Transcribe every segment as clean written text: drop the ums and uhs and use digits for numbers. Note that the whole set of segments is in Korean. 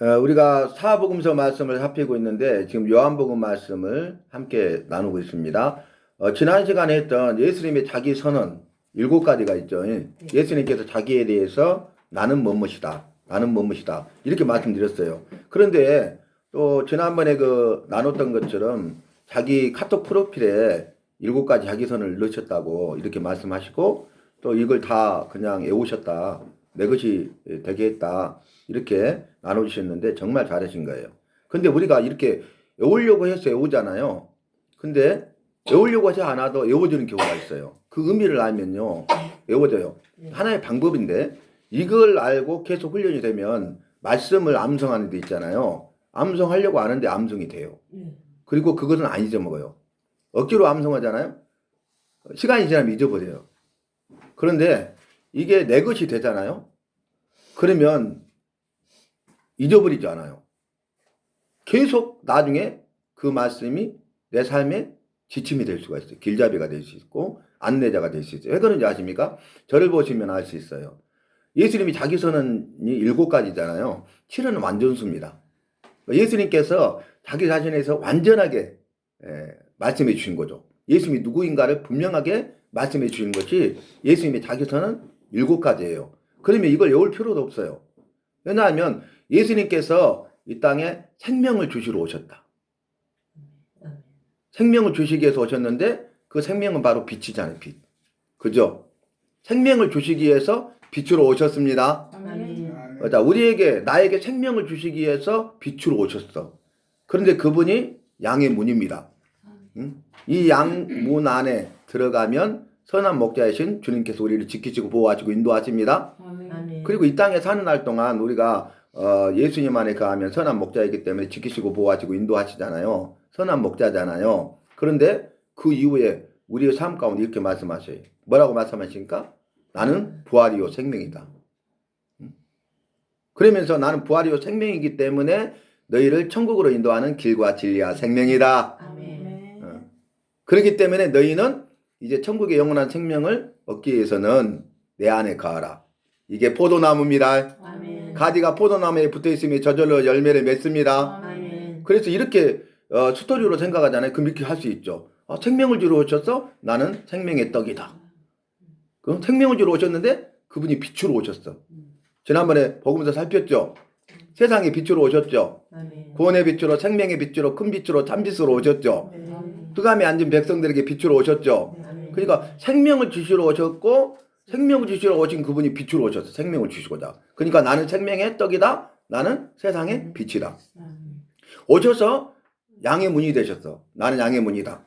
우리가 사복음서 말씀을 살피고 있는데 지금 요한복음 말씀을 함께 나누고 있습니다. 지난 시간에 했던 예수님의 자기 선언 7가지가 있죠. 예수님께서 자기에 대해서 나는 뭐뭇이다. 나는 뭐뭇이다. 이렇게 말씀드렸어요. 그런데 또 지난번에 나눴던 것처럼 자기 카톡 프로필에 7가지 자기 선을 넣으셨다고 이렇게 말씀하시고 또 이걸 다 그냥 외우셨다. 내 것이 되게 했다. 이렇게 나눠주셨는데 정말 잘하신 거예요. 근데 우리가 이렇게 외우려고 해서 외우잖아요. 근데 외우려고 하지 않아도 외워지는 경우가 있어요. 그 의미를 알면요. 외워져요. 하나의 방법인데 이걸 알고 계속 훈련이 되면 말씀을 암송하는 데 있잖아요. 암송하려고 하는데 암송이 돼요. 그리고 그것은 안 잊어먹어요. 억지로 암송하잖아요. 시간이 지나면 잊어버려요. 그런데 이게 내 것이 되잖아요. 그러면 잊어버리지 않아요. 계속 나중에 그 말씀이 내 삶의 지침이 될 수가 있어요. 길잡이가 될 수 있고 안내자가 될 수 있어요. 왜 그런지 아십니까? 저를 보시면 알 수 있어요. 예수님이 자기 선언이 7가지잖아요. 7은 완전수입니다. 예수님께서 자기 자신에서 완전하게 말씀해 주신 거죠. 예수님이 누구인가를 분명하게 말씀해 주신 것이 예수님의 자기 선언 7가지예요. 그러면 이걸 외울 필요도 없어요. 왜냐하면 예수님께서 이 땅에 생명을 주시러 오셨다. 생명을 주시기 위해서 오셨는데 그 생명은 바로 빛이잖아요. 빛. 그죠? 생명을 주시기 위해서 빛으로 오셨습니다. 자, 나에게 생명을 주시기 위해서 빛으로 오셨어. 그런데 그분이 양의 문입니다. 이 양문 안에 들어가면 선한 목자이신 주님께서 우리를 지키시고 보호하시고 인도하십니다. 그리고 이 땅에 사는 날 동안 우리가 예수님 안에 거하면 선한 목자이기 때문에 지키시고 보호하시고 인도하시잖아요. 선한 목자잖아요. 그런데 그 이후에 우리의 삶 가운데 이렇게 말씀하셔요. 뭐라고 말씀하십니까? 나는 부활이요 생명이다. 그러면서 나는 부활이요 생명이기 때문에 너희를 천국으로 인도하는 길과 진리와 생명이다. 그렇기 때문에 너희는 이제 천국의 영원한 생명을 얻기 위해서는 내 안에 거하라. 이게 포도나무입니다. 아멘. 가지가 포도나무에 붙어있으면 저절로 열매를 맺습니다. 아멘. 그래서 이렇게 스토리로 생각하잖아요. 그럼 이렇게 할 수 있죠. 생명을 주러 오셨어? 나는 생명의 떡이다. 그럼 생명을 주러 오셨는데 그분이 빛으로 오셨어. 지난번에 복음서 살폈죠. 세상의 빛으로 오셨죠. 아멘. 구원의 빛으로 생명의 빛으로 큰 빛으로 참빛으로 오셨죠. 흑암에 앉은 백성들에게 빛으로 오셨죠. 그러니까 생명을 주시러 오셨고 생명을 주시러 오신 그분이 빛으로 오셨어. 생명을 주시고자. 그러니까 나는 생명의 떡이다. 나는 세상의 빛이다. 오셔서 양의 문이 되셨어. 나는 양의 문이다.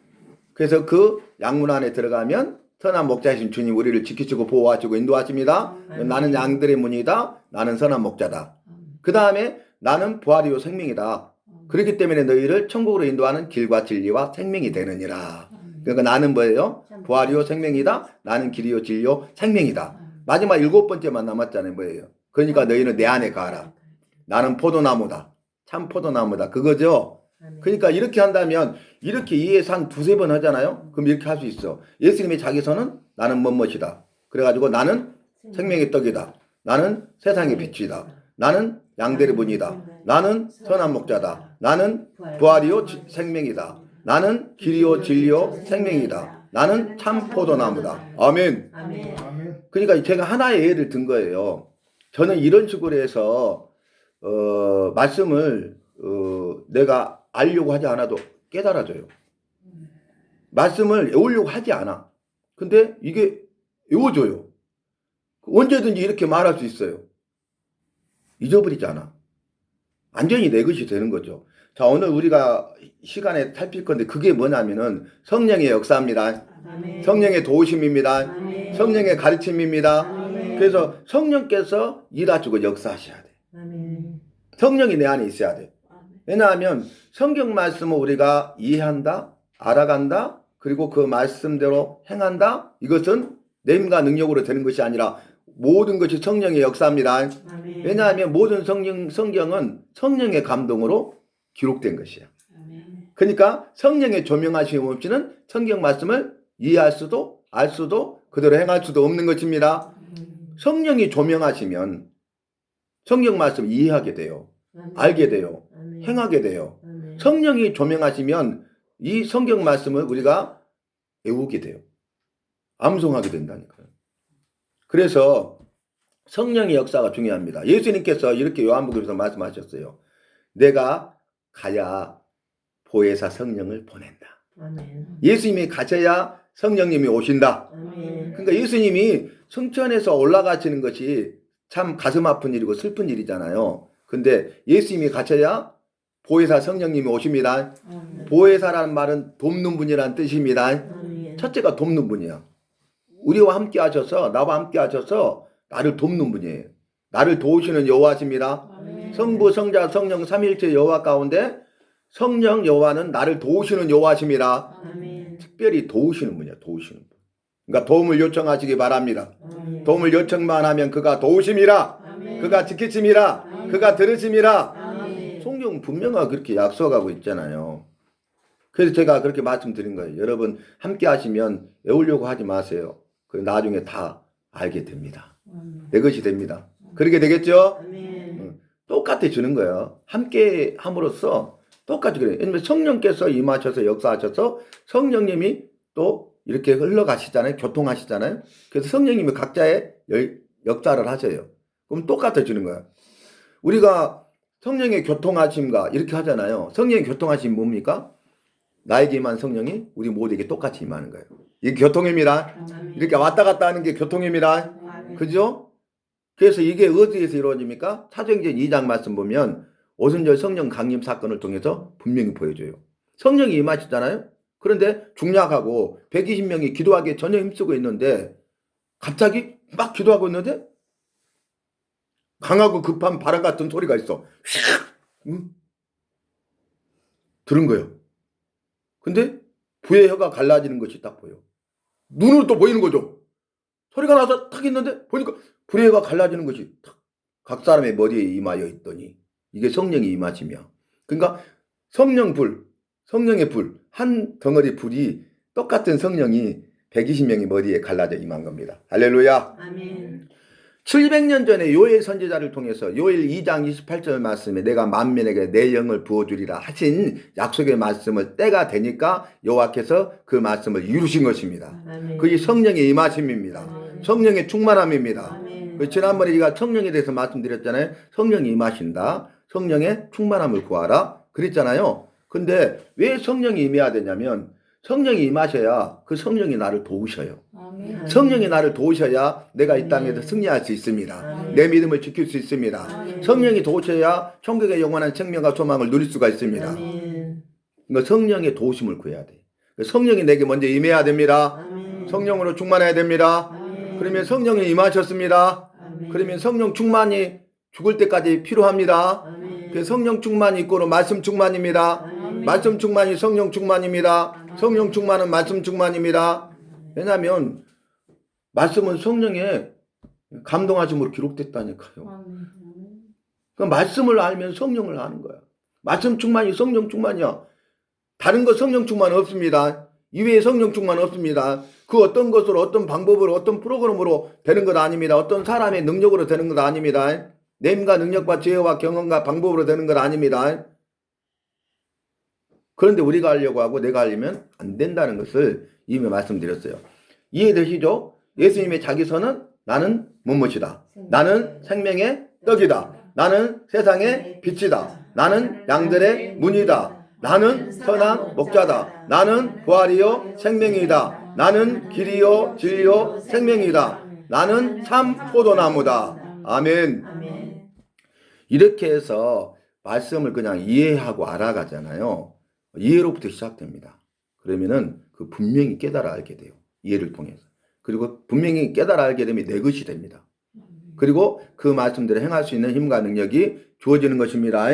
그래서 그 양문 안에 들어가면 선한 목자이신 주님 우리를 지키시고 보호하시고 인도하십니다. 나는 양들의 문이다. 나는 선한 목자다. 그 다음에 나는 부활이요 생명이다. 그렇기 때문에 너희를 천국으로 인도하는 길과 진리와 생명이 되느니라. 그러니까 나는 뭐예요? 부활이요 생명이다. 나는 길이요 진리요 생명이다. 마지막 7번째만 남았잖아요. 뭐예요? 그러니까 너희는 내 안에 가라. 나는 포도나무다. 참 포도나무다. 그거죠? 그러니까 이렇게 한다면 이렇게 이해해서 한 2-3번 하잖아요. 그럼 이렇게 할 수 있어. 예수님의 자기선은 나는 뭐뭇이다. 그래가지고 나는 생명의 떡이다. 나는 세상의 빛이다. 나는 양들의 문이다. 나는 선한 목자다. 나는 부활이요 생명이다. 나는 길이요 진리요 생명이다. 나는 참 포도나무다. 아멘. 그러니까 제가 하나의 예를 든 거예요. 저는 이런 식으로 해서 말씀을 내가 알려고 하지 않아도 깨달아져요. 말씀을 외우려고 하지 않아. 근데 이게 외워져요. 언제든지 이렇게 말할 수 있어요. 잊어버리지 않아. 완전히 내 것이 되는 거죠. 자, 오늘 우리가 시간에 살필 건데 그게 뭐냐면은 성령의 역사입니다. 아멘. 성령의 도우심입니다. 아멘. 성령의 가르침입니다. 아멘. 그래서 성령께서 일하시고 역사하셔야 돼. 아멘. 성령이 내 안에 있어야 돼. 왜냐하면 성경 말씀을 우리가 이해한다, 알아간다, 그리고 그 말씀대로 행한다. 이것은 내 힘과 능력으로 되는 것이 아니라 모든 것이 성령의 역사입니다. 아멘. 왜냐하면 모든 성경은 성령의 감동으로 기록된 것이야. 아멘. 그러니까 성령의 조명하심 없이는 성경 말씀을 이해할 수도 알 수도 그대로 행할 수도 없는 것입니다. 성령이 조명하시면 성경 말씀을 이해하게 돼요. 알게 돼요. 행하게 돼요. 성령이 조명하시면 이 성경 말씀을 우리가 외우게 돼요. 암송하게 된다니까요. 그래서 성령의 역사가 중요합니다. 예수님께서 이렇게 요한복음에서 말씀하셨어요. 내가 가야 보혜사 성령을 보낸다. 예수님이 가셔야 성령님이 오신다. 그러니까 예수님이 성천에서 올라가시는 것이 참 가슴 아픈 일이고 슬픈 일이잖아요. 근데 예수님이 가셔야 보혜사 성령님이 오십니다. 보혜사라는 말은 돕는 분이라는 뜻입니다. 첫째가 돕는 분이야. 우리와 함께 하셔서, 나와 함께 하셔서 나를 돕는 분이에요. 나를 도우시는 여호와십니다. 성부, 성자, 성령 삼위일체 여호와 가운데 성령 여호와는 나를 도우시는 여호와십니다. 특별히 도우시는 분이야. 도우시는 분. 그러니까 도움을 요청하시기 바랍니다. 도움을 요청만 하면 그가 도우심이라, 그가 지키심이라, 그가 들으심이라. 성경 분명하게 그렇게 약속하고 있잖아요. 그래서 제가 그렇게 말씀드린 거예요. 여러분 함께 하시면 외우려고 하지 마세요. 그리고 나중에 다 알게 됩니다. 내 것이 됩니다. 그렇게 되겠죠? 똑같이 주는 거예요. 함께 함으로써 똑같이 그래요. 왜냐면 성령께서 임하셔서 역사하셔서 성령님이 또 이렇게 흘러가시잖아요. 교통하시잖아요. 그래서 성령님이 각자의 역사를 하셔요. 그럼 똑같아 주는 거예요. 우리가 성령의 교통하심과 이렇게 하잖아요. 성령의 교통하심이 뭡니까? 나에게 임한 성령이 우리 모두에게 똑같이 임하는 거예요. 이게 교통입니다. 이렇게 왔다 갔다 하는 게 교통입니다. 그죠? 그래서 이게 어디에서 이루어집니까? 사도행전 2장 말씀 보면 오순절 성령 강림 사건을 통해서 분명히 보여줘요. 성령이 임하시잖아요. 그런데 중약하고 120명이 기도하기에 전혀 힘쓰고 있는데 갑자기 막 기도하고 있는데 강하고 급한 바람 같은 소리가 있어. 들은 거예요. 근데 부의 혀가 갈라지는 것이 딱 보여. 눈으로 또 보이는 거죠. 소리가 나서 탁 있는데 보니까 불의 혀가 갈라지는 것이 탁 각 사람의 머리에 임하여 있더니 이게 성령이 임하시며, 그러니까 성령 불, 성령의 불, 한 덩어리 불이 똑같은 성령이 120명의 머리에 갈라져 임한 겁니다. 할렐루야. 아멘. 700년 전에 요엘 선지자를 통해서 요엘 2장 28절 말씀에 내가 만민에게 내 영을 부어주리라 하신 약속의 말씀을 때가 되니까 여호와께서 그 말씀을 이루신 것입니다. 그게 성령의 임하심입니다. 성령의 충만함입니다. 지난번에 제가 성령에 대해서 말씀드렸잖아요. 성령이 임하신다. 성령의 충만함을 구하라. 그랬잖아요. 근데 왜 성령이 임해야 되냐면 성령이 임하셔야 그 성령이 나를 도우셔요. 성령이 나를 도우셔야 내가 이 땅에서 승리할 수 있습니다. 내 믿음을 지킬 수 있습니다. 성령이 도우셔야 천국의 영원한 생명과 소망을 누릴 수가 있습니다. 그러니까 성령의 도우심을 구해야 돼. 성령이 내게 먼저 임해야 됩니다. 성령으로 충만해야 됩니다. 그러면 성령이 임하셨습니다. 그러면 성령 충만이 죽을 때까지 필요합니다. 그 성령 충만이 있고는 말씀 충만입니다. 말씀 충만이 성령 충만입니다. 성령 충만은 말씀 충만입니다. 왜냐하면 말씀은 성령의 감동하심으로 기록됐다니까요. 그 말씀을 알면 성령을 아는 거야. 말씀 충만이 성령 충만이야. 다른 거 성령 충만 없습니다. 이외에 성령 충만 없습니다. 그 어떤 것으로 어떤 방법으로 어떤 프로그램으로 되는 것 아닙니다. 어떤 사람의 능력으로 되는 것 아닙니다. 내임과 능력과 지혜와 경험과 방법으로 되는 것 아닙니다. 그런데 우리가 하려고 하고 내가 하려면 안 된다는 것을 이미 말씀드렸어요. 이해되시죠? 예수님의 자기서는 나는 무엇이다. 나는 생명의 떡이다. 나는 세상의 빛이다. 나는 양들의 문이다. 나는 선한 목자다. 나는 부활이요 생명이다. 나는 길이요 진리요 생명이다. 나는 참 포도나무다. 아멘. 이렇게 해서 말씀을 그냥 이해하고 알아가잖아요. 이해로부터 시작됩니다. 그러면은 그 분명히 깨달아 알게 돼요. 이해를 통해서. 그리고 분명히 깨달아 알게 되면 내 것이 됩니다. 그리고 그 말씀대로 행할 수 있는 힘과 능력이 주어지는 것입니다.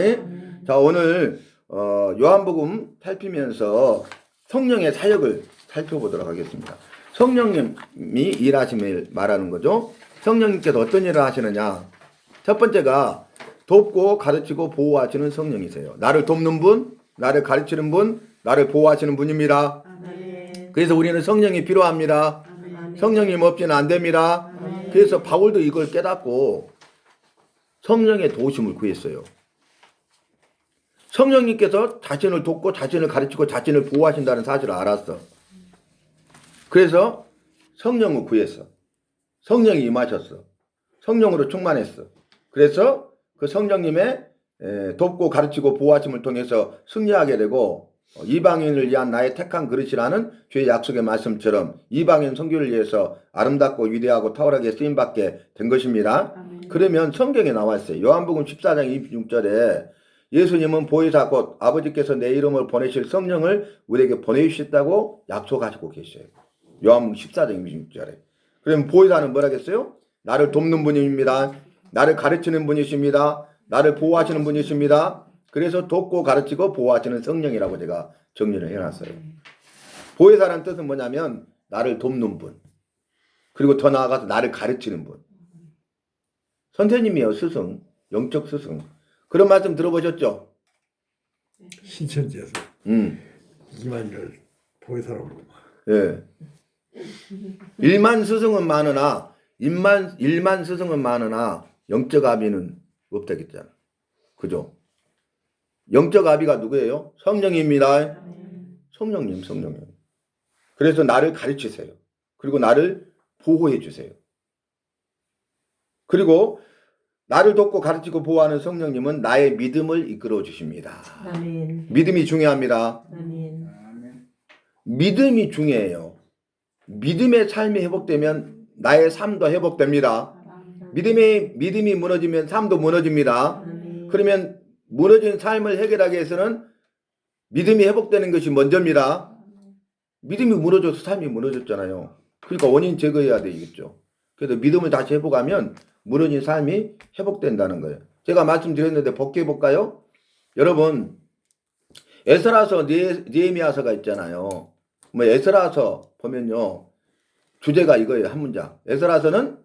자, 오늘 요한복음 살피면서 성령의 사역을 살펴보도록 하겠습니다. 성령님이 일하심을 말하는 거죠. 성령님께서 어떤 일을 하시느냐. 첫 번째가 돕고 가르치고 보호하시는 성령이세요. 나를 돕는 분, 나를 가르치는 분, 나를 보호하시는 분입니다. 그래서 우리는 성령이 필요합니다. 성령님 없이는 안 됩니다. 그래서 바울도 이걸 깨닫고 성령의 도우심을 구했어요. 성령님께서 자신을 돕고 자신을 가르치고 자신을 보호하신다는 사실을 알았어. 그래서 성령을 구했어. 성령이 임하셨어. 성령으로 충만했어. 그래서 그 성령님의 돕고 가르치고 보호하심을 통해서 승리하게 되고 이방인을 위한 나의 택한 그릇이라는 주의 약속의 말씀처럼 이방인 선교를 위해서 아름답고 위대하고 탁월하게 쓰임받게 된 것입니다. 아멘. 그러면 성경에 나와 있어요. 요한복음 14장 26절에 예수님은 보혜사 곧 아버지께서 내 이름을 보내실 성령을 우리에게 보내주셨다고 약속하시고 계셔요. 요한복음 14장 26절에. 그럼 보혜사는 뭐라겠어요? 나를 돕는 분입니다. 나를 가르치는 분이십니다. 나를 보호하시는 분이십니다. 그래서 돕고 가르치고 보호하시는 성령이라고 제가 정리를 해놨어요. 보혜사라는 뜻은 뭐냐면 나를 돕는 분. 그리고 더 나아가서 나를 가르치는 분. 선생님이요, 스승. 영적 스승. 그런 말씀 들어보셨죠? 신천지에서 이만희를 보혜사라고 부르고. 예. 일만 스승은 많으나 일만 스승은 많으나 영적 아비는 없다겠잖아. 그죠? 영적 아비가 누구예요? 성령입니다. 성령님. 그래서 나를 가르치세요. 그리고 나를 보호해 주세요. 그리고 나를 돕고 가르치고 보호하는 성령님은 나의 믿음을 이끌어 주십니다. 아멘. 믿음이 중요합니다. 아멘. 믿음이 중요해요. 믿음의 삶이 회복되면 나의 삶도 회복됩니다. 믿음이 무너지면 삶도 무너집니다. 아멘. 그러면 무너진 삶을 해결하기 위해서는 믿음이 회복되는 것이 먼저입니다. 믿음이 무너져서 삶이 무너졌잖아요. 그러니까 원인 제거해야 되겠죠. 그래서 믿음을 다시 회복하면 무너진 삶이 회복된다는 거예요. 제가 말씀드렸는데 복귀해 볼까요? 여러분, 에스라서 느헤미야서가 있잖아요. 뭐 에스라서 보면요, 주제가 이거예요. 한 문장. 에스라서는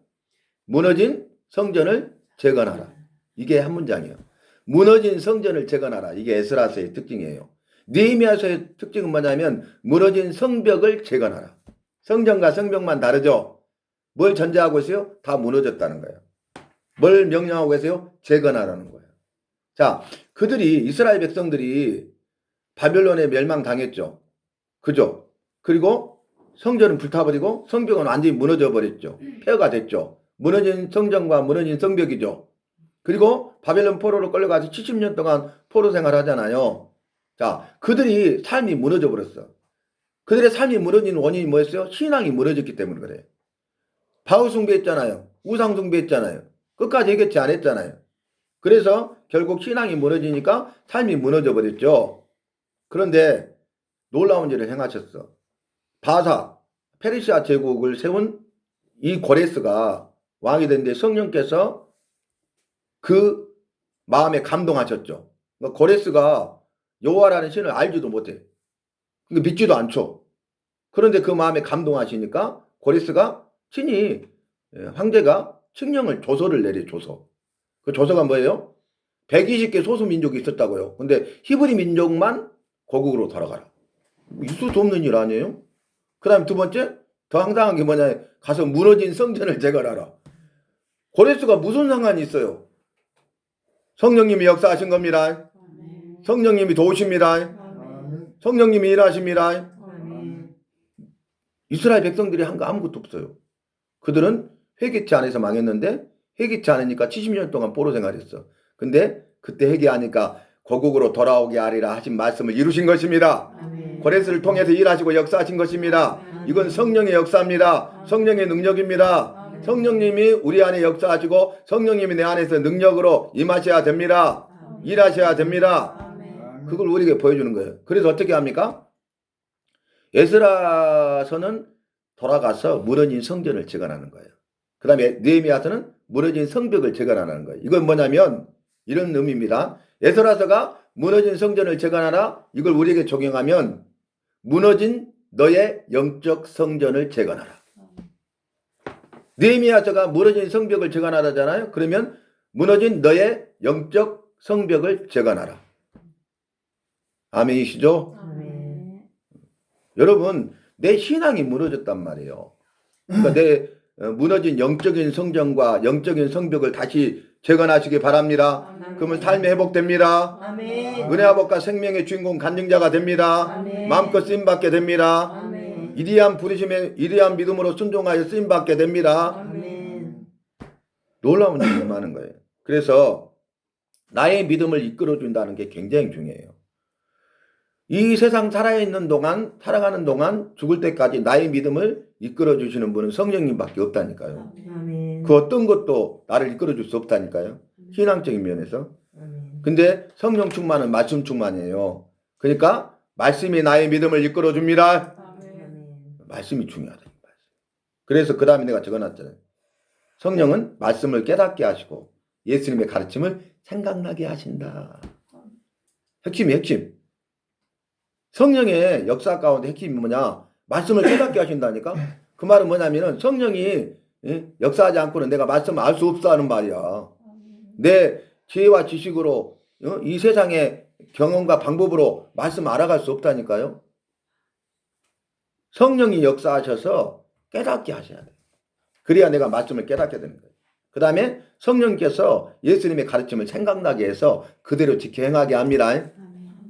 무너진 성전을 재건하라. 이게 한 문장이에요. 무너진 성전을 재건하라. 이게 에스라서의 특징이에요. 느헤미야서의 특징은 뭐냐면 무너진 성벽을 재건하라. 성전과 성벽만 다르죠. 뭘 전제하고 있어요? 다 무너졌다는 거예요. 뭘 명령하고 계세요? 재건하라는 거예요. 자, 그들이 이스라엘 백성들이 바벨론에 멸망당했죠. 그죠? 그리고 성전은 불타버리고 성벽은 완전히 무너져 버렸죠. 폐허가 됐죠. 무너진 성전과 무너진 성벽이죠. 그리고 바벨론 포로로 끌려가서 70년 동안 포로 생활하잖아요. 자, 그들이 삶이 무너져 버렸어. 그들의 삶이 무너진 원인이 뭐였어요? 신앙이 무너졌기 때문에 그래요. 바울 숭배했잖아요. 우상 숭배했잖아요. 끝까지 해결치 안 했잖아요. 그래서 결국 신앙이 무너지니까 삶이 무너져 버렸죠. 그런데 놀라운 일을 행하셨어. 바사, 페르시아 제국을 세운 이 고레스가 왕이 됐는데 성령께서 그 마음에 감동하셨죠. 그러니까 고레스가 여호와라는 신을 알지도 못해. 믿지도 않죠. 그런데 그 마음에 감동하시니까 고레스가 친히 황제가 칙령을 조서를 내려 조서. 그 조서가 뭐예요? 120개 소수 민족이 있었다고요. 근데 히브리 민족만 고국으로 돌아가라. 있을 수 없는 일 아니에요? 그 다음에 두 번째, 더 황당한 게 뭐냐, 가서 무너진 성전을 재건하라. 고레스가 무슨 상관이 있어요? 성령님이 역사하신 겁니다. 성령님이 도우십니다. 성령님이 일하십니다. 이스라엘 백성들이 한 거 아무것도 없어요. 그들은 회개치 않아서 망했는데 회개치 않으니까 70년 동안 포로 생활했어. 근데 그때 회개하니까 고국으로 돌아오게 하리라 하신 말씀을 이루신 것입니다. 고레스를 통해서 일하시고 역사하신 것입니다. 이건 성령의 역사입니다. 성령의 능력입니다. 성령님이 우리 안에 역사하시고 성령님이 내 안에서 능력으로 임하셔야 됩니다. 일하셔야 됩니다. 그걸 우리에게 보여주는 거예요. 그래서 어떻게 합니까? 에스라서는 돌아가서 무너진 성전을 재건하는 거예요. 그 다음에 느헤미야서는 무너진 성벽을 재건하는 거예요. 이건 뭐냐면 이런 의미입니다. 에스라서가 무너진 성전을 재건하라. 이걸 우리에게 적용하면 무너진 너의 영적 성전을 재건하라. 느헤미야서가 무너진 성벽을 재건하라잖아요. 그러면 무너진 너의 영적 성벽을 재건하라. 아멘이시죠? 아멘. 여러분, 내 신앙이 무너졌단 말이에요. 그러니까 내 무너진 영적인 성전과 영적인 성벽을 다시 재건하시기 바랍니다. 그러면 삶이 회복됩니다. 아멘. 은혜 아버지가 생명의 주인공 간증자가 됩니다. 아멘. 마음껏 쓰임받게 됩니다. 아멘. 이리한 부르심에 이리한 믿음으로 순종하여 쓰임받게 됩니다. 아멘. 놀라운 일이 많은 거예요. 그래서 나의 믿음을 이끌어준다는 게 굉장히 중요해요. 이 세상 살아가는 동안 죽을 때까지 나의 믿음을 이끌어주시는 분은 성령님밖에 없다니까요. 아멘. 그 어떤 것도 나를 이끌어줄 수 없다니까요. 신앙적인 면에서. 아멘. 근데 성령 충만은 말씀 충만이에요. 그러니까 말씀이 나의 믿음을 이끌어줍니다. 아멘. 말씀이 중요하다. 그래서 그 다음에 내가 적어놨잖아요. 성령은 말씀을 깨닫게 하시고 예수님의 가르침을 생각나게 하신다. 핵심이 핵심. 성령의 역사 가운데 핵심이 뭐냐? 말씀을 깨닫게 하신다니까? 그 말은 뭐냐면은 성령이 역사하지 않고는 내가 말씀을 알 수 없어 하는 말이야. 내 지혜와 지식으로 이 세상의 경험과 방법으로 말씀 알아갈 수 없다니까요. 성령이 역사하셔서 깨닫게 하셔야 돼. 그래야 내가 말씀을 깨닫게 되는 거예요. 그 다음에 성령께서 예수님의 가르침을 생각나게 해서 그대로 지켜 행하게 합니다.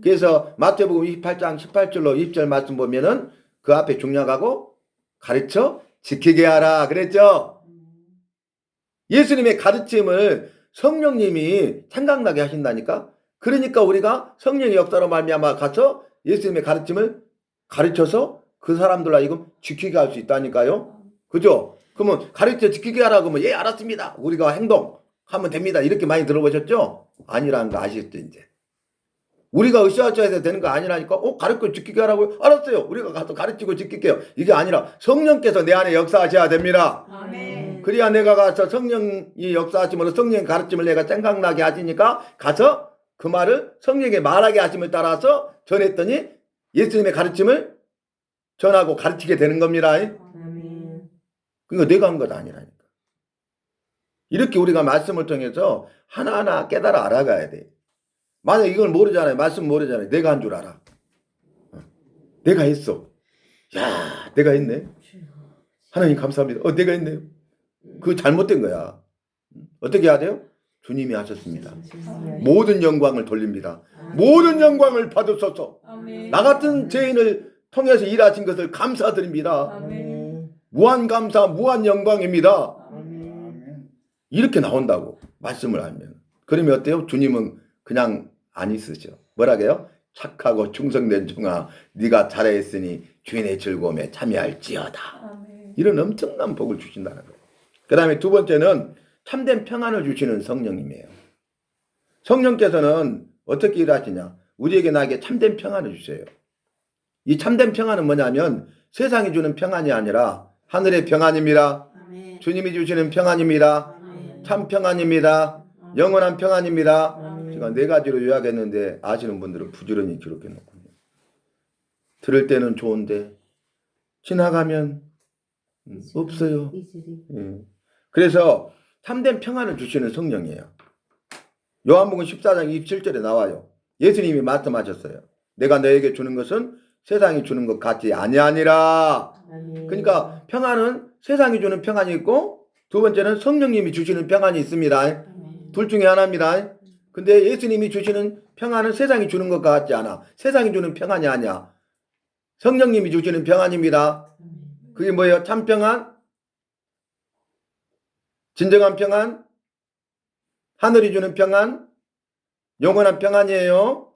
그래서 마태복음 28장 18절로 20절 말씀 보면은 그 앞에 중략하고 가르쳐 지키게 하라 그랬죠. 예수님의 가르침을 성령님이 생각나게 하신다니까. 그러니까 우리가 성령의 역사로 말미암아 가서 예수님의 가르침을 가르쳐서 그 사람들 하여금 지키게 할 수 있다니까요. 그죠? 그러면 가르쳐 지키게 하라고 하면 예 알았습니다. 우리가 행동하면 됩니다. 이렇게 많이 들어보셨죠? 아니라는 거 아시겠죠 이제. 우리가 으쌰으쌰해서 되는 거 아니라니까. 가르쳐 지키게 하라고요? 알았어요. 우리가 가서 가르치고 지킬게요. 이게 아니라 성령께서 내 안에 역사하셔야 됩니다. 아멘. 그래야 내가 가서 성령이 역사하심으로 성령의 가르침을 내가 생각나게 하시니까 가서 그 말을 성령의 말하게 하심을 따라서 전했더니 예수님의 가르침을 전하고 가르치게 되는 겁니다. 아멘. 그러니까 내가 한 것 아니라니까. 이렇게 우리가 말씀을 통해서 하나하나 깨달아 알아가야 돼. 만약 이걸 모르잖아요. 말씀 모르잖아요. 내가 한 줄 알아. 내가 했어. 야, 내가 했네. 하나님 감사합니다. 내가 했네요. 그거 잘못된 거야. 어떻게 해야 돼요? 주님이 하셨습니다. 모든 영광을 돌립니다. 모든 영광을 받으소서. 아멘. 나 같은 죄인을 통해서 일하신 것을 감사드립니다. 아멘. 무한 감사, 무한 영광입니다. 아멘. 이렇게 나온다고 말씀을 하면. 그러면 어때요? 주님은 그냥 안 있으셔. 뭐라게요? 착하고 충성된 종아, 네가 잘했으니 주인의 즐거움에 참여할지어다. 아멘. 이런 엄청난 복을 주신다는 거예요. 그 다음에 두 번째는 참된 평안을 주시는 성령님이에요. 성령께서는 어떻게 일하시냐? 우리에게 나에게 참된 평안을 주세요. 이 참된 평안은 뭐냐면 세상이 주는 평안이 아니라 하늘의 평안입니다. 아멘. 주님이 주시는 평안입니다. 아멘. 참 평안입니다. 영원한 평안입니다. 아멘. 제가 4가지로 요약했는데 아시는 분들은 부지런히 기록해 놓군요. 들을 때는 좋은데 지나가면 없어요. 그래서 참된 평안을 주시는 성령이에요. 요한복음 14장 27절에 나와요. 예수님이 말씀하셨어요. 내가 너에게 주는 것은 세상이 주는 것 같지 아니하니라. 그러니까 평안은 세상이 주는 평안이 있고 두 번째는 성령님이 주시는 평안이 있습니다. 둘 중에 하나입니다. 근데 예수님이 주시는 평안은 세상이 주는 것 같지 않아. 세상이 주는 평안이 아니야. 성령님이 주시는 평안입니다. 그게 뭐예요? 참 평안, 진정한 평안, 하늘이 주는 평안, 영원한 평안이에요.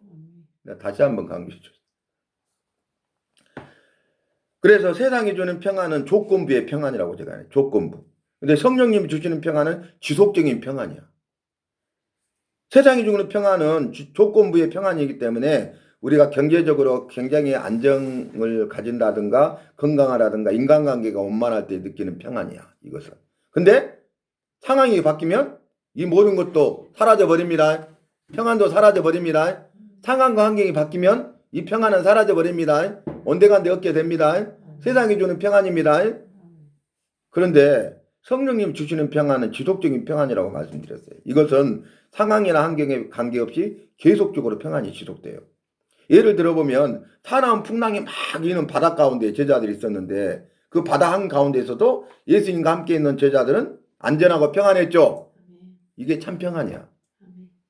다시 한번 강조해 주세요. 그래서 세상이 주는 평안은 조건부의 평안이라고 제가 해요. 조건부. 근데 성령님이 주시는 평안은 지속적인 평안이야. 세상이 주는 평안은 조건부의 평안이기 때문에 우리가 경제적으로 굉장히 안정을 가진다든가 건강하다든가 인간관계가 원만할 때 느끼는 평안이야. 이것은. 근데 상황이 바뀌면 이 모든 것도 사라져 버립니다. 평안도 사라져 버립니다. 상황과 환경이 바뀌면 이 평안은 사라져 버립니다. 온데간데 없게 됩니다. 세상이 주는 평안입니다. 그런데 성령님 주시는 평안은 지속적인 평안이라고 말씀드렸어요. 이것은 상황이나 환경에 관계없이 계속적으로 평안이 지속돼요. 예를 들어보면 사나운 풍랑이 막 이는 바다 가운데 제자들이 있었는데 그 바다 한가운데에서도 예수님과 함께 있는 제자들은 안전하고 평안했죠. 이게 참 평안이야.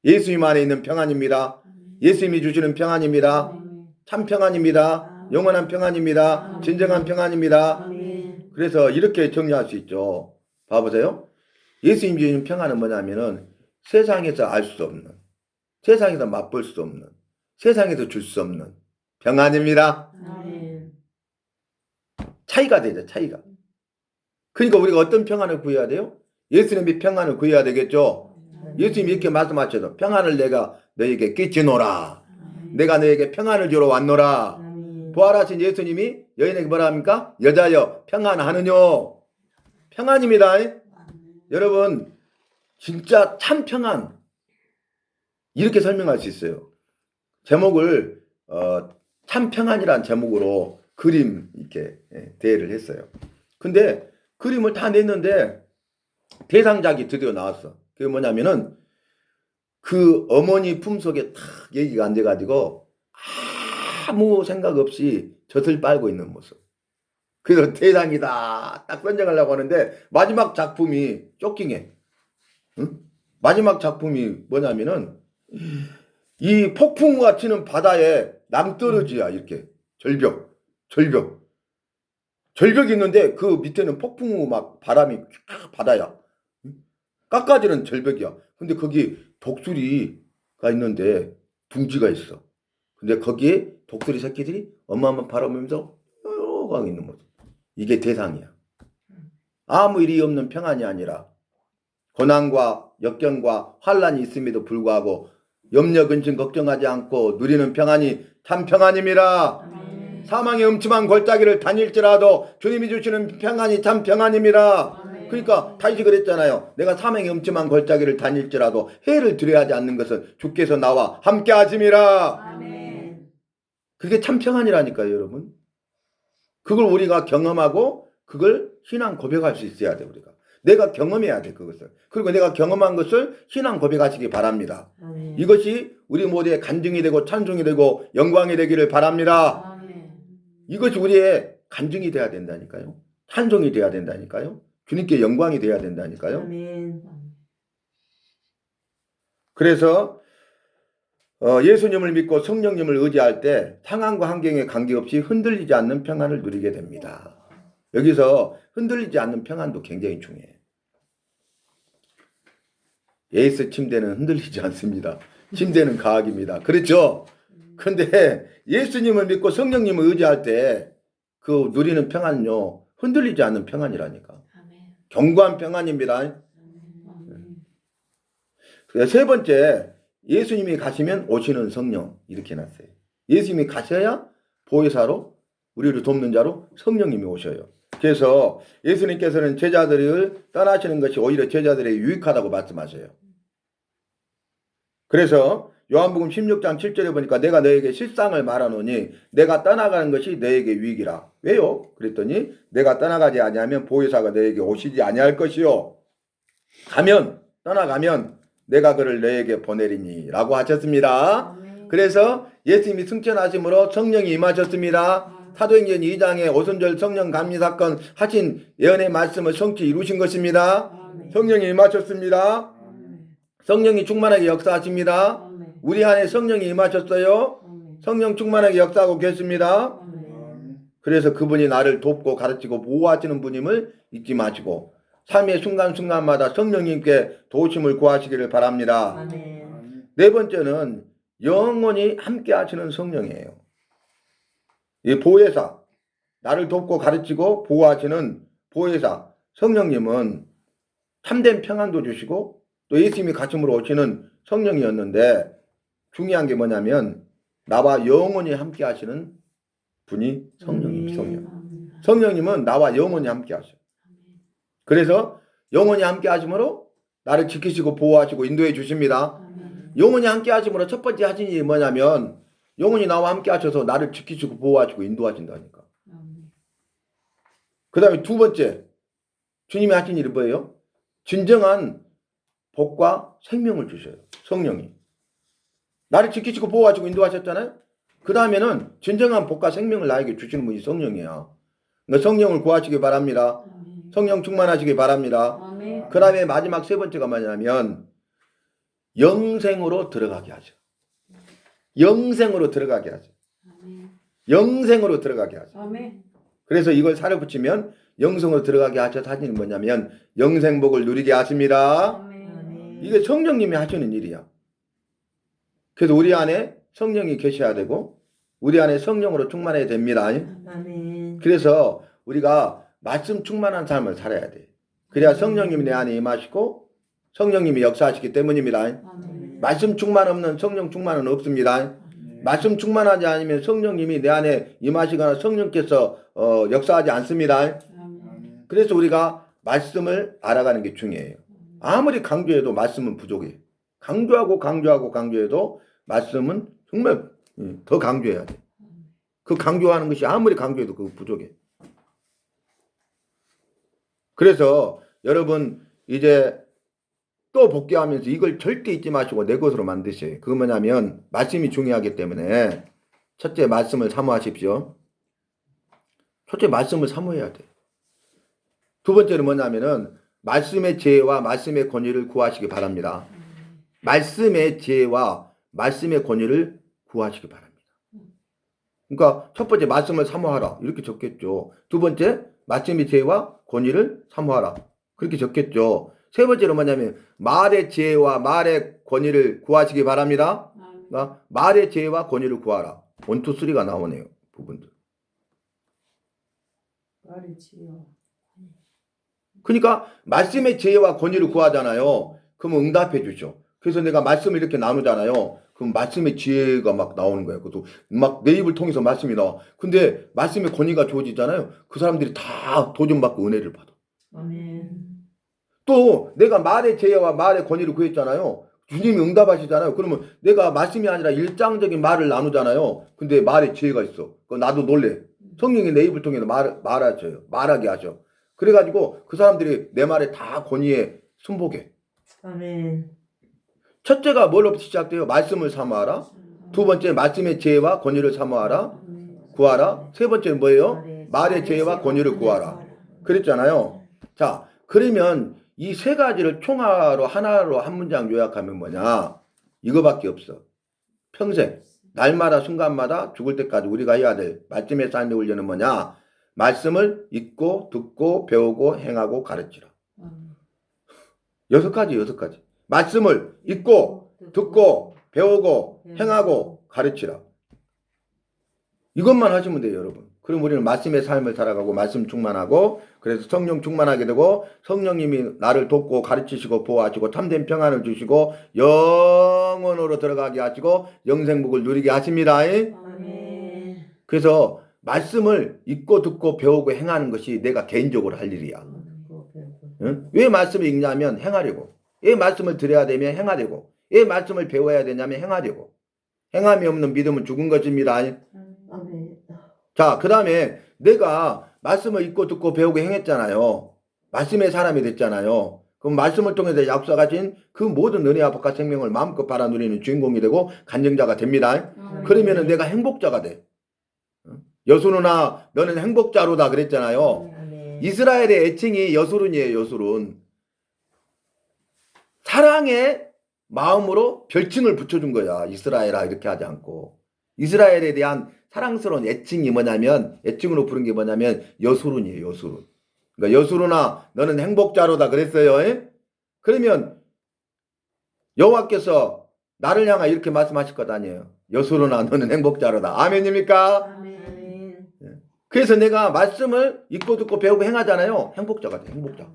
예수님 안에 있는 평안입니다. 예수님이 주시는 평안입니다. 참 평안입니다. 영원한 평안입니다. 진정한 평안입니다. 아멘. 그래서 이렇게 정리할 수 있죠. 봐보세요. 예수님 주시는 평안은 뭐냐면은 세상에서 알 수 없는, 세상에서 맛볼 수 없는, 세상에서 줄 수 없는 평안입니다. 아멘. 차이가 되죠, 차이가. 그러니까 우리가 어떤 평안을 구해야 돼요? 예수님이 평안을 구해야 되겠죠. 예수님이 이렇게 말씀하셔도 평안을 내가 너에게 끼치노라. 내가 너에게 평안을 주러 왔노라. 아멘. 부활하신 예수님이 여인에게 뭐라 합니까? 여자여 평안하느뇨. 평안입니다. 여러분 진짜 참 평안 이렇게 설명할 수 있어요. 제목을 참 평안이란 제목으로 그림 이렇게 대회를 했어요. 근데 그림을 다 냈는데 대상작이 드디어 나왔어. 그게 뭐냐면은 그 어머니 품속에 탁 얘기가 안 돼가지고 아무 생각 없이 젖을 빨고 있는 모습. 그래서 대상이다 딱 선정하려고 하는데 마지막 작품이 쇼킹해. 응? 마지막 작품이 뭐냐면은 이 폭풍우가 치는 바다에 낭떠러지야. 이렇게 절벽이 있는데 그 밑에는 폭풍우 막 바람이 쫙 바다야. 깎아지는 절벽이야. 근데 거기 독수리가 있는데 둥지가 있어. 근데 거기에 독수리 새끼들이 엄마만 바라보면서 요강 있는 모습. 이게 대상이야. 아무 일이 없는 평안이 아니라 고난과 역경과 환란이 있음에도 불구하고 염려 근심 걱정하지 않고 누리는 평안이 참 평안입니다. 아멘. 사망의 음침한 골짜기를 다닐지라도 주님이 주시는 평안이 참 평안입니다. 아멘. 그러니까 다윗이 그랬잖아요. 내가 사망의 음침한 골짜기를 다닐지라도 해를 두려워하지 않는 것은 주께서 나와 함께 하심이라. 아멘. 그게 참 평안이라니까요, 여러분. 그걸 우리가 경험하고 그걸 신앙 고백할 수 있어야 돼, 우리가. 내가 경험해야 돼, 그것을. 그리고 내가 경험한 것을 신앙 고백하시기 바랍니다. 아멘. 이것이 우리 모두의 간증이 되고 찬송이 되고 영광이 되기를 바랍니다. 아멘. 이것이 우리의 간증이 돼야 된다니까요. 찬송이 돼야 된다니까요. 주님께 영광이 돼야 된다니까요. 아멘. 그래서 예수님을 믿고 성령님을 의지할 때 상황과 환경에 관계없이 흔들리지 않는 평안을 누리게 됩니다. 여기서 흔들리지 않는 평안도 굉장히 중요해요. 예수 침대는 흔들리지 않습니다. 침대는 가학입니다. 그렇죠? 근데 예수님을 믿고 성령님을 의지할 때 그 누리는 평안은요, 흔들리지 않는 평안이라니까. 아멘. 견고한 평안입니다. 아멘. 세 번째, 예수님이 가시면 오시는 성령. 이렇게 해놨어요. 예수님이 가셔야 보혜사로, 우리를 돕는 자로 성령님이 오셔요. 그래서 예수님께서는 제자들을 떠나시는 것이 오히려 제자들에게 유익하다고 말씀하셔요. 그래서 요한복음 16장 7절에 보니까 내가 너에게 실상을 말하노니 내가 떠나가는 것이 너에게 유익이라. 왜요? 그랬더니 내가 떠나가지 아니하면 보혜사가 너에게 오시지 아니할 것이요. 떠나가면 내가 그를 너에게 보내리니 라고 하셨습니다. 아멘. 그래서 예수님이 승천하심으로 성령이 임하셨습니다. 사도행전 2장에 오순절 성령 감리 사건 하신 예언의 말씀을 성취 이루신 것입니다. 아멘. 성령이 임하셨습니다. 아멘. 성령이 충만하게 역사하십니다. 아멘. 우리 안에 성령이 임하셨어요. 아멘. 성령 충만하게 역사하고 계십니다. 아멘. 그래서 그분이 나를 돕고 가르치고 보호하시는 분임을 잊지 마시고 삶의 순간순간마다 성령님께 도우심을 구하시기를 바랍니다. 아멘. 네 번째는 영원히 함께 하시는 성령이에요. 이 보혜사, 나를 돕고 가르치고 보호하시는 보혜사, 성령님은 참된 평안도 주시고 또 예수님이 가슴으로 오시는 성령이었는데 중요한 게 뭐냐면 나와 영원히 함께 하시는 분이 성령님. 성령님은 나와 영원히 함께 하셔요. 그래서 영원히 함께 하심으로 나를 지키시고 보호하시고 인도해 주십니다. 영원히 함께 하심으로 첫 번째 하신 일이 뭐냐면 영원히 나와 함께 하셔서 나를 지키시고 보호하시고 인도하신다니까. 그 다음에 두 번째 주님이 하신 일이 뭐예요? 진정한 복과 생명을 주셔요. 성령이. 나를 지키시고 보호하시고 인도하셨잖아요. 그 다음에는 진정한 복과 생명을 나에게 주시는 분이 성령이야. 그러니까 성령을 구하시기 바랍니다. 성령 충만하시기 바랍니다. 아멘. 그 다음에 마지막 세 번째가 뭐냐면 영생으로 들어가게 하죠. 영생으로 들어가게 하죠. 영생으로 들어가게 하죠. 아멘. 그래서 이걸 살에 붙이면 영생으로 들어가게 하셔 사진이 뭐냐면 영생복을 누리게 하십니다. 아멘. 이게 성령님이 하시는 일이야. 그래서 우리 안에 성령이 계셔야 되고 우리 안에 성령으로 충만해야 됩니다. 아멘. 그래서 우리가 말씀 충만한 삶을 살아야 돼. 그래야 성령님이 내 안에 임하시고 성령님이 역사하시기 때문입니다. 아멘. 말씀 충만 없는 성령 충만은 없습니다. 말씀 충만하지 않으면 성령님이 내 안에 임하시거나 성령께서 역사하지 않습니다. 아멘. 그래서 우리가 말씀을 알아가는 게 중요해요. 아무리 강조해도 말씀은 부족해. 강조해도 말씀은 정말 더 강조해야 돼. 그 강조하는 것이 아무리 강조해도 그거 부족해. 그래서 여러분 이제 또 복귀하면서 이걸 절대 잊지 마시고 내 것으로 만드세요. 그거 뭐냐면 말씀이 중요하기 때문에 첫째 말씀을 사모하십시오. 첫째 말씀을 사모해야 돼. 두 번째는 뭐냐면은 말씀의 지혜와 말씀의 권위를 구하시기 바랍니다. 말씀의 지혜와 말씀의 권위를 구하시기 바랍니다. 그러니까 첫 번째 말씀을 사모하라 이렇게 적겠죠. 두 번째 말씀의 지혜와 권위를 사모하라 그렇게 적겠죠. 세 번째로 뭐냐면 말의 지혜와 말의 권위를 구하시기 바랍니다. 그러니까 말의 지혜와 권위를 구하라. 1, 2, 3가 나오네요. 부분들. 말이지요. 그러니까 말씀의 지혜와 권위를 구하잖아요. 그러면 응답해 주죠. 그래서 내가 말씀을 이렇게 나누잖아요. 그럼 말씀의 지혜가 막 나오는 거예요. 그것도 막 내 입을 통해서 말씀이 나와. 근데 말씀의 권위가 주어지잖아요. 그 사람들이 다 도전받고 은혜를 받아. 아멘. 또 내가 말의 지혜와 말의 권위를 구했잖아요. 주님이 응답하시잖아요. 그러면 내가 말씀이 아니라 일장적인 말을 나누잖아요. 근데 말의 지혜가 있어. 그거 나도 놀래. 성령이 내 입을 통해서 말하게 하셔. 그래가지고 그 사람들이 내 말에 다 권위에 순복해. 아멘. 첫째가 뭘로부터 시작돼요? 말씀을 사모하라. 두 번째 말씀의 지혜와 권위를 사모하라. 구하라. 세 번째는 뭐예요? 말의 지혜와 권위를 구하라. 그랬잖아요. 자, 그러면 이 세 가지를 총화로 하나로 한 문장 요약하면 뭐냐? 이거밖에 없어. 평생 날마다 순간마다 죽을 때까지 우리가 해야 될 말씀의 삶의 훈련은 뭐냐? 말씀을 읽고 듣고 배우고 행하고 가르치라. 6가지. 말씀을 읽고 듣고 배우고 행하고 가르치라. 이것만 하시면 돼요, 여러분. 그럼 우리는 말씀의 삶을 살아가고 말씀 충만하고 그래서 성령 충만하게 되고 성령님이 나를 돕고 가르치시고 보호하시고 참된 평안을 주시고 영원으로 들어가게 하시고 영생복을 누리게 하십니다. 아멘. 그래서 말씀을 읽고 듣고 배우고 행하는 것이 내가 개인적으로 할 일이야. 응? 왜 말씀을 읽냐면 행하려고. 왜 말씀을 들어야 되면 행하려고. 왜 말씀을 배워야 되냐면 행하려고. 행함이 없는 믿음은 죽은 것입니다. 아멘. 자, 그 다음에 내가 말씀을 읽고 듣고 배우고 행했잖아요. 말씀의 사람이 됐잖아요. 그럼 말씀을 통해서 약속하신 그 모든 은혜와 복과 생명을 마음껏 받아 누리는 주인공이 되고 간증자가 됩니다. 그러면은 내가 행복자가 돼. 여수 누나 너는 행복자로다 그랬잖아요. 아멘. 이스라엘의 애칭이 여수룬이에요. 여수룬. 사랑의 마음으로 별칭을 붙여준 거야. 이스라엘아 이렇게 하지 않고. 이스라엘에 대한 사랑스러운 애칭이 뭐냐면 애칭으로 부른 게 뭐냐면 여수룬이에요. 여수룬. 그러니까 여수룬아 너는 행복자로다 그랬어요. 에? 그러면 여호와께서 나를 향하 이렇게 말씀하실 것 아니에요. 여수룬아 너는 행복자로다. 아멘입니까? 아멘. 그래서 내가 말씀을 읽고 듣고 배우고 행하잖아요. 행복자가 돼. 행복자.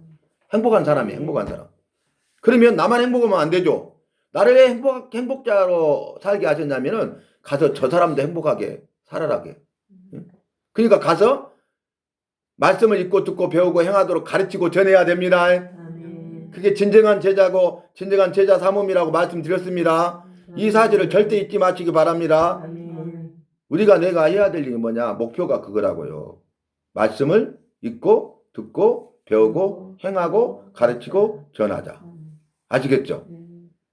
행복한 사람이에요. 행복한 사람. 그러면 나만 행복하면 안 되죠. 나를 왜 행복자로 살게 하셨냐면은 가서 저 사람도 행복하게 살아라게. 그러니까 가서 말씀을 읽고 듣고 배우고 행하도록 가르치고 전해야 됩니다. 아멘. 그게 진정한 제자고 진정한 제자 사모임이라고 말씀드렸습니다. 이 사실을 절대 잊지 마시기 바랍니다. 아멘. 우리가 내가 해야 될 일이 뭐냐? 목표가 그거라고요. 말씀을 읽고 듣고 배우고 행하고 가르치고 전하자. 아시겠죠?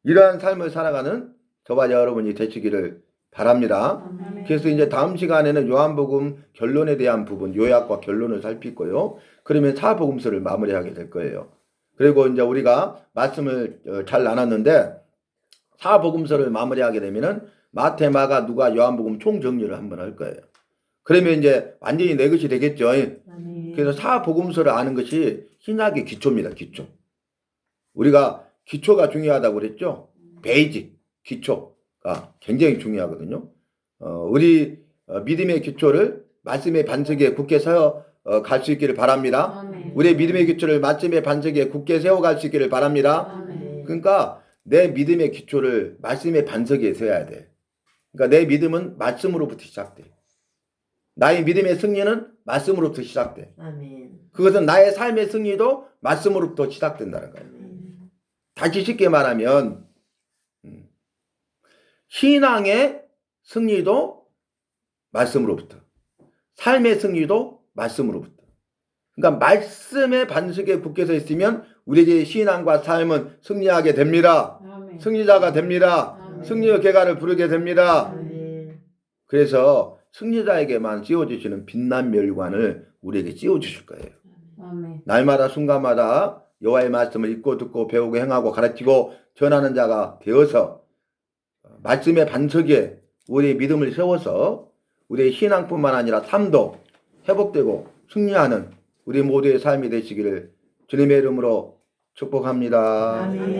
이러한 삶을 살아가는 저와 여러분이 되시기를 바랍니다. 아멘. 그래서 이제 다음 시간에는 요한복음 결론에 대한 부분, 요약과 결론을 살피고요. 그러면 사복음서를 마무리하게 될 거예요. 그리고 이제 우리가 말씀을 잘 나눴는데 사복음서를 마무리하게 되면은 마태, 마가, 누가, 요한복음 총 정리를 한번 할 거예요. 그러면 이제 완전히 내 것이 되겠죠. 아멘. 그래서 사복음서를 아는 것이 신학의 기초입니다. 기초. 우리가 기초가 중요하다고 그랬죠. 베이직, 기초가 굉장히 중요하거든요. 우리 믿음의 기초를 말씀의 반석에 굳게 세워 갈 수 있기를 바랍니다. 아멘. 우리의 믿음의 기초를 말씀의 반석에 굳게 세워갈 수 있기를 바랍니다. 아멘. 그러니까 내 믿음의 기초를 말씀의 반석에 세워야 돼. 그러니까 내 믿음은 말씀으로부터 시작돼. 나의 믿음의 승리는 말씀으로부터 시작돼. 아멘. 그것은 나의 삶의 승리도 말씀으로부터 시작된다는 거예요. 다시 쉽게 말하면 신앙의 승리도 말씀으로부터, 삶의 승리도 말씀으로부터. 그러니까 말씀의 반석에 굳게 서 있으면 우리의 신앙과 삶은 승리하게 됩니다. 아멘. 승리자가 됩니다. 아멘. 승리의 계가를 부르게 됩니다. 아멘. 그래서 승리자에게만 씌워주시는 빛난 멸관을 우리에게 씌워주실 거예요. 아멘. 날마다 순간마다 여호와의 말씀을 읽고 듣고 배우고 행하고 가르치고 전하는 자가 되어서 말씀의 반석에 우리의 믿음을 세워서 우리의 신앙뿐만 아니라 삶도 회복되고 승리하는 우리 모두의 삶이 되시기를 주님의 이름으로 축복합니다. 아멘.